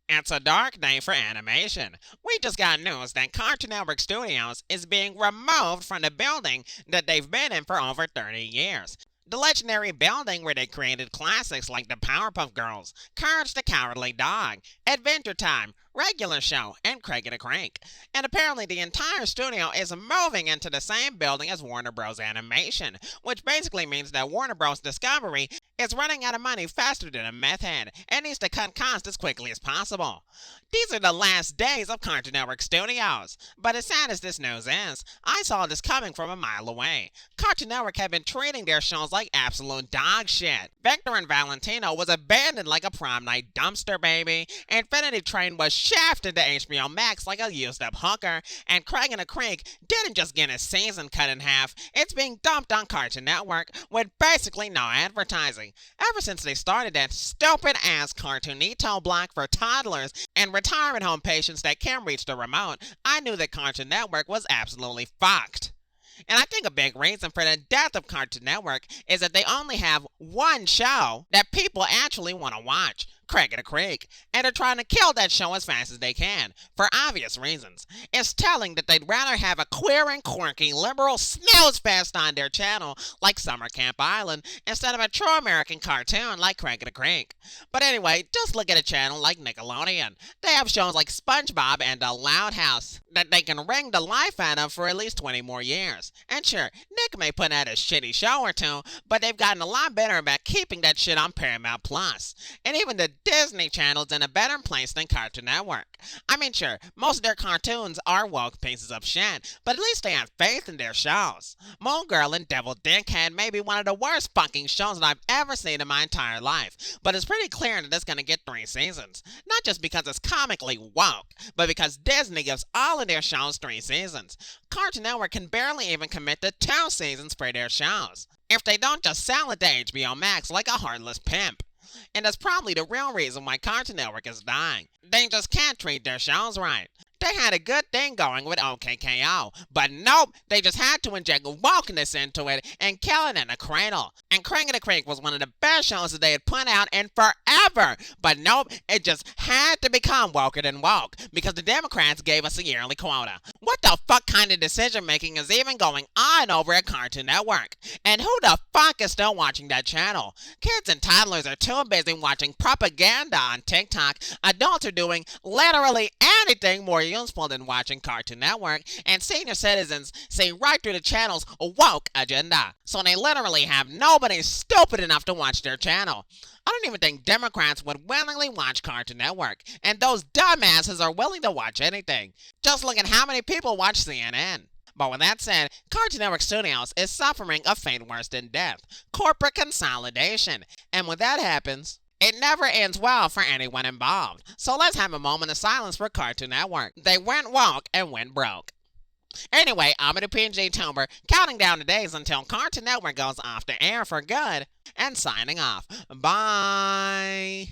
It's a dark day for animation. We just got news that Cartoon Network Studios is being removed from the building that they've been in for over 30 years. The legendary building where they created classics like the Powerpuff Girls, Courage the Cowardly Dog, Adventure Time, Regular Show, and Craig the Crank. And apparently the entire studio is moving into the same building as Warner Bros. Animation, which basically means that Warner Bros. Discovery is running out of money faster than a meth head and needs to cut costs as quickly as possible. These are the last days of Cartoon Network Studios. But as sad as this news is, I saw this coming from a mile away. Cartoon Network had been treating their shows like absolute dog shit. Victor and Valentino was abandoned like a prom night dumpster baby. Infinity Train was shafted to HBO Max like a used up hooker. And Craig and the Creek didn't just get his season cut in half, it's being dumped on Cartoon Network with basically no advertising. Ever since they started that stupid ass Cartoonito block for toddlers and retirement home patients that can't reach the remote, I knew that Cartoon Network was absolutely fucked. And I think a big reason for the death of Cartoon Network is that they only have one show that people actually want to watch, Craig the Creek, and they're trying to kill that show as fast as they can, for obvious reasons. It's telling that they'd rather have a queer and quirky liberal snooze fest on their channel like Summer Camp Island instead of a true American cartoon like Craig the Creek. But anyway, just look at a channel like Nickelodeon. They have shows like SpongeBob and The Loud House that they can wring the life out of for at least 20 more years. And sure, Nick may put out a shitty show or two, but they've gotten a lot better about keeping that shit on Paramount Plus. And even the Disney Channel's in a better place than Cartoon Network. I mean, sure, most of their cartoons are woke pieces of shit, but at least they have faith in their shows. Moon Girl and Devil Dickhead may be one of the worst fucking shows that I've ever seen in my entire life, but it's pretty clear that it's gonna get 3 seasons. Not just because it's comically woke, but because Disney gives all of their shows 3 seasons. Cartoon Network can barely even commit to 2 seasons for their shows, if they don't just sell it to HBO Max like a heartless pimp. And that's probably the real reason why Cartoon Network is dying. They just can't treat their shows right. They had a good thing going with OKKO, but nope, they just had to inject wokeness into it and kill it in a cradle. And Craig the Creek was one of the best shows that they had put out in forever, but nope, it just had to become woker than woke because the Democrats gave us a yearly quota. What the fuck kind of decision making is even going on over at Cartoon Network? And who the fuck is still watching that channel? Kids and toddlers are too busy watching propaganda on TikTok. Adults are doing literally anything more useful than watching Cartoon Network, and senior citizens see right through the channel's woke agenda. So they literally have nobody stupid enough to watch their channel. I don't even think Democrats would willingly watch Cartoon Network, and those dumbasses are willing to watch anything. Just look at how many people watch CNN. But with that said, Cartoon Network Studios is suffering a fate worse than death, corporate consolidation. And when that happens, it never ends well for anyone involved. So let's have a moment of silence for Cartoon Network. They went woke and went broke. Anyway, I'm the PNG Tober, counting down the days until Cartoon Network goes off the air for good, and signing off. Bye!